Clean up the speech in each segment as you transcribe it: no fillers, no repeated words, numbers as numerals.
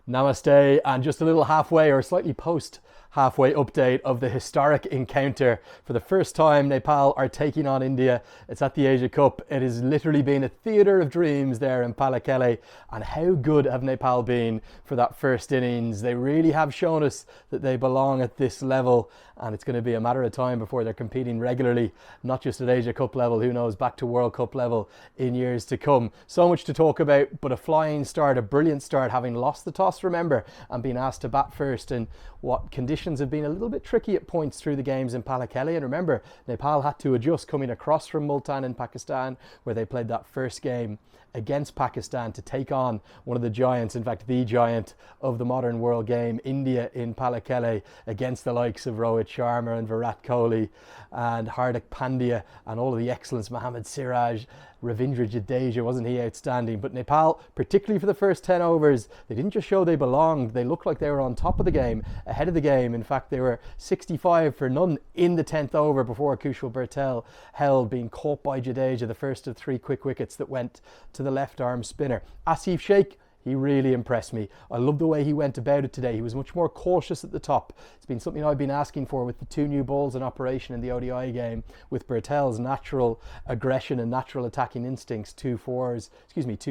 Namaste, and just a little halfway or slightly post halfway update of the historic encounter. For the first time, Nepal are taking on India. It's at the Asia Cup. It has literally been a theatre of dreams there in Pallekelle. And how good have Nepal been for that first innings? They really have shown us that they belong at this level, and it's going to be a matter of time before they're competing regularly, not just at Asia Cup level, who knows, back to World Cup level in years to come. So much to talk about, but a flying start, a brilliant start, having lost the toss, remember, and being asked to bat first, and what conditions have been a little bit tricky at points through the games in Pallekelle. And remember, Nepal had to adjust coming across from Multan in Pakistan, where they played that first game against Pakistan to take on one of the giants, in fact the giant of the modern world game, India in Pallekelle, against the likes of Rohit Sharma and Virat Kohli and Hardik Pandya and all of the excellence, Mohammad Siraj, Ravindra Jadeja, wasn't he outstanding? But Nepal, particularly for the first 10 overs, they didn't just show they belonged, they looked like they were on top of the game, ahead of the game. In fact, they were 65 for none in the 10th over before Kushal Bertel held, being caught by Jadeja, the first of 3 quick wickets that went to the left arm spinner. Aasif Sheikh, he really impressed me. I love the way he went about it today. He was much more cautious at the top. It's been something I've been asking for with the 2 new balls in operation in the ODI game, with Bertel's natural aggression and natural attacking instincts, 2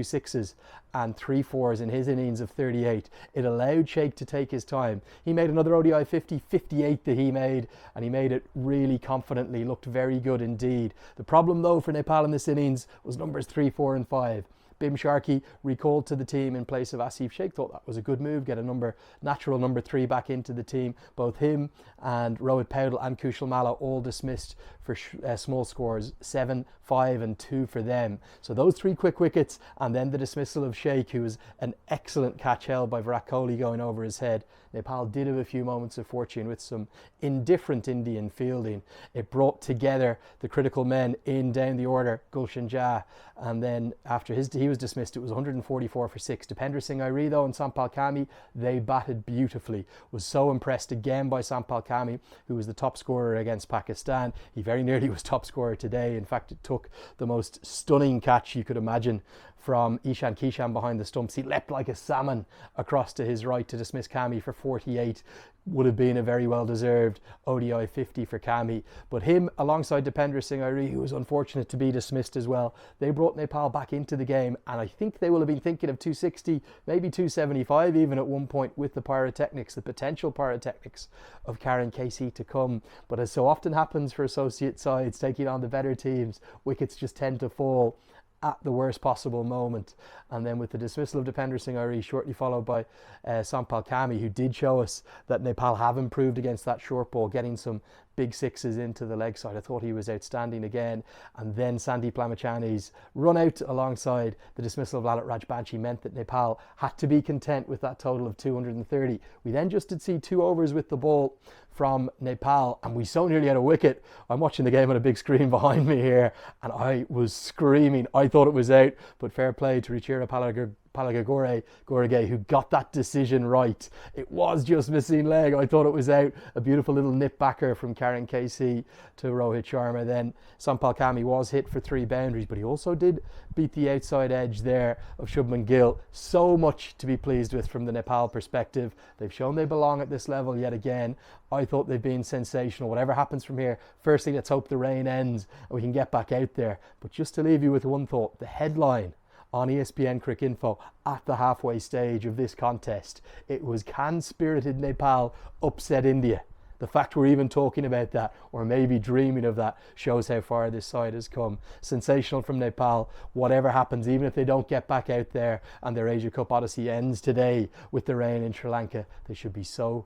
sixes and 3 fours in his innings of 38. It allowed Sheikh to take his time. He made another ODI 50, 58 that he made, and he made it really confidently. Looked very good indeed. The problem though for Nepal in this innings was numbers 3, 4 and 5. Bim Sharkey recalled to the team in place of Aasif Sheikh. Thought that was a good move, get a natural number 3 back into the team. Both him and Rohit Paudel and Kushal Malla all dismissed for small scores, 7, 5 and 2 for them. So those 3 quick wickets, and then the dismissal of Sheikh, who was an excellent catch held by Virat Kohli going over his head. Nepal did have a few moments of fortune with some indifferent Indian fielding. It brought together the critical men in down the order, Gulshan Jah, and then after he was dismissed, it was 144 for 6. Dipender Singh Airi though and Sompal Kami, they batted beautifully. Was so impressed again by Sompal Kami, who was the top scorer against Pakistan. He very nearly was top scorer today. In fact, it took the most stunning catch you could imagine from Ishan Kishan behind the stumps. He leapt like a salmon across to his right to dismiss Kami for 48. Would have been a very well-deserved ODI 50 for Kami. But him, alongside Dipender Singh Airi, who was unfortunate to be dismissed as well, they brought Nepal back into the game, and I think they will have been thinking of 260, maybe 275 even at one point, with the pyrotechnics, the potential pyrotechnics of Karen Casey to come. But as so often happens for associate sides taking on the better teams, wickets just tend to fall at the worst possible moment. And then with the dismissal of Dipender Singh Airi, shortly followed by Sompal Kami, who did show us that Nepal have improved against that short ball, getting some big sixes into the leg side. I thought he was outstanding again. And then Sandeep Lamichhani's run out alongside the dismissal of Lalit Rajbanshi meant that Nepal had to be content with that total of 230. We then just did see 2 overs with the ball from Nepal, and we so nearly had a wicket. I'm watching the game on a big screen behind me here, and I was screaming. I thought it was out, but fair play to Ruchira Palagagore, who got that decision right. It was just missing leg. I thought it was out. A beautiful little nip backer from Karen Casey to Rohit Sharma. Then Sompal Kami was hit for 3 boundaries, but he also did beat the outside edge there of Shubman Gill. So much to be pleased with from the Nepal perspective. They've shown they belong at this level yet again. I thought they've been sensational. Whatever happens from here, firstly, let's hope the rain ends and we can get back out there. But just to leave you with one thought, the headline on ESPN Cricinfo at the halfway stage of this contest, it was, "Can spirited Nepal upset India?" The fact we're even talking about that, or maybe dreaming of that, shows how far this side has come. Sensational from Nepal. Whatever happens, even if they don't get back out there and their Asia Cup odyssey ends today with the rain in Sri Lanka, they should be so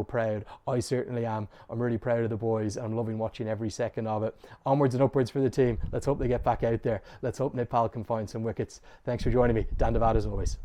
proud. I certainly am. I'm really proud of the boys, and I'm loving watching every second of it. Onwards and upwards for the team. Let's hope they get back out there. Let's hope Nepal can find some wickets. Thanks for joining me. Dan Devad as always.